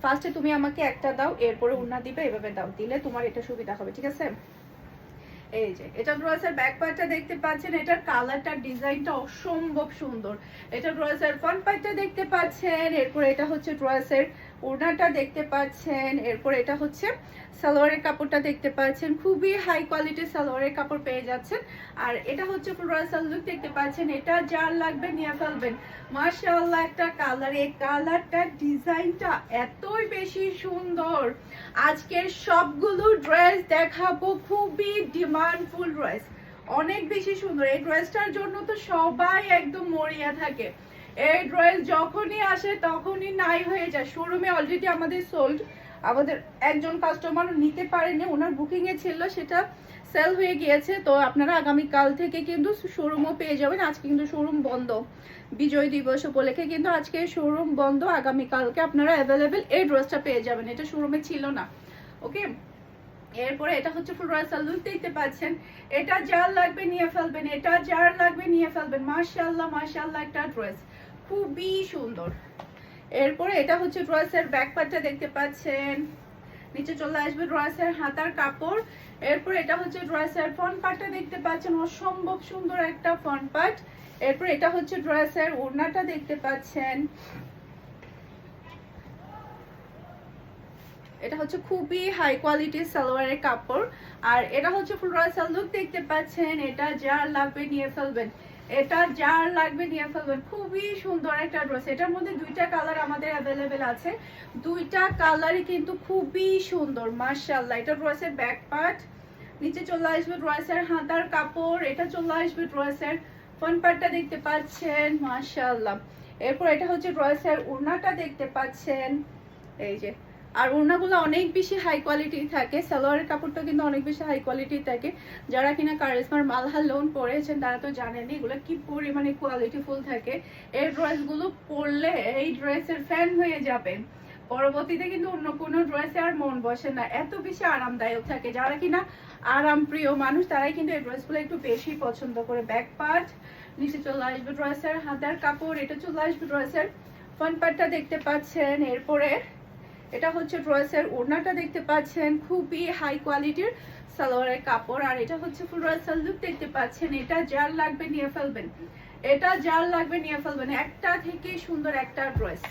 ফার্স্টে তুমি আমাকে একটা দাও, এরপরে ওড়না দিবে, এভাবে দাও, দিলে তোমার এটা সুবিধা হবে, ঠিক আছে? এই যে এটা ড্রেসের ব্যাক পার্টটা দেখতে পাচ্ছেন, এটার কালারটা ডিজাইনটা অসম্ভব সুন্দর। এটা ড্রেসের ফ্রন্ট পার্টটা দেখতে পাচ্ছেন, এরপর এটা হচ্ছে ড্রেসের ওড়নাটা দেখতে পাচ্ছেন, এরপর এটা হচ্ছে সালোয়ারের কাপড়টা দেখতে পাচ্ছেন, খুবই হাই কোয়ালিটির সালোয়ারের কাপড় পেয়ে যাচ্ছেন। আর এটা হচ্ছে ড্রেসের লুক দেখতে পাচ্ছেন, এটা যার লাগবে নিয়ে ফেলবেন। মাশাআল্লাহ একটা কালার, এই কালারটা ডিজাইনটা এতই বেশি সুন্দর। আজকের সবগুলো ড্রেস দেখাবো খুবই ডিমান্ডফুল ড্রেস, অনেক বেশি সুন্দর। এই ড্রেসটার জন্য তো সবাই একদম মরিয়া থাকে। এই ড্রেস যখনই আসে তখনই নাই হয়ে যায়। শোরুমে অলরেডি আমাদের সোল্ড, আমাদের একজন কাস্টমার নিতে পারেনি, ওনার বুকিং এ ছিল, সেটা সেল হয়ে গিয়েছে। তো আপনারা আগামীকাল থেকে কিন্তু শোরুমও পেয়ে যাবেন। আজকে কিন্তু শোরুম বন্ধ, বিজয় দিবস উপলক্ষে কিন্তু আজকে শোরুম বন্ধ। আগামীকালকে আপনারা অ্যাভেলেবেল এই ড্রেসটা পেয়ে যাবেন, এটা শোরুমে ছিল না। ওকে, এরপরে এটা হচ্ছে ফুল ড্রেসের লুক দেখতে পাচ্ছেন, এটা যার লাগবে নিয়ে ফেলবেন, এটা যার লাগবে নিয়ে ফেলবেন। মাশাআল্লাহ মাশাআল্লাহ একটা ড্রেস, খুবই সুন্দর। এরপরে এটা হচ্ছে ড্রেসের ব্যাক পার্টটা দেখতে পাচ্ছেন, নিচে চলে আসবে ড্রেসের হাতার কাপড়। এরপর এটা হচ্ছে ড্রেসের ফ্রন্ট পার্টটা দেখতে পাচ্ছেন, অসম্ভব সুন্দর একটা ফ্রন্ট পার্ট। এরপর এটা হচ্ছে ড্রেসের ওড়নাটা দেখতে পাচ্ছেন, এটা হচ্ছে খুবই হাই কোয়ালিটির সালোয়ারের কাপড়। আর এটা হচ্ছে ফুল ড্রেসের লুক দেখতে পাচ্ছেন, এটা যার লাগবে নিয়ে ফেলবেন, এটা যার লাগবে নিয়ে ফেলবেন। খুবই সুন্দর একটা ড্রেস, এটার মধ্যে দুইটা কালার আমাদের অ্যাভেলেবেল আছে, দুইটা কালারই কিন্তু খুবই সুন্দর মাশাআল্লাহ। এটা ড্রেসের ব্যাক পার্ট, নিচে চলে আসবে ড্রেসের হাতার কাপড়, এটা চলে আসবে ড্রেসের ফ্রন্ট পার্টটা দেখতে পাচ্ছেন মাশাআল্লাহ। এরপর এটা হচ্ছে ড্রেসের ওড়নাটা দেখতে পাচ্ছেন, এই যে। আর ওড়নাগুলো অনেক বেশি হাই কোয়ালিটি থাকে, সালোয়ারের কাপড়টা কিন্তু অনেক বেশি হাই কোয়ালিটি থাকে। যারা কিনা কারিজমার মালহার লোন পরেছেন তারা তো জানেন এগুলো কি পরিমাণে কোয়ালিটি ফুল থাকে। এই ড্রেসগুলো পরলে এই ড্রেসের ফ্যান হয়ে যাবেন, পরবর্তীতে কিন্তু অন্য কোনো ড্রেসে আর মন বসে না, এত বেশি আরামদায়ক থাকে। যারা কিনা আরাম প্রিয় মানুষ তারাই কিন্তু এই ড্রেসগুলো একটু বেশি পছন্দ করে। ব্যাক পার্ট, নিচে চলে আসবে ড্রেসের হাতার কাপড়, এটা চলে আসবে ড্রেসের ফ্রন্ট পার্টটা দেখতে পাচ্ছেন। এরপরে এটা হচ্ছে ড্রেসের ওড়নাটা দেখতে পাচ্ছেন, খুবই হাই কোয়ালিটির সালোয়ারের কাপড়। আর এটা হচ্ছে ফুল ড্রেসের লুক দেখতে পাচ্ছেন, এটা যার লাগবে নিয়ে ফেলবেন, এটা যার লাগবে নিয়ে ফেলবেন। একটা থেকে সুন্দর একটা ড্রেস।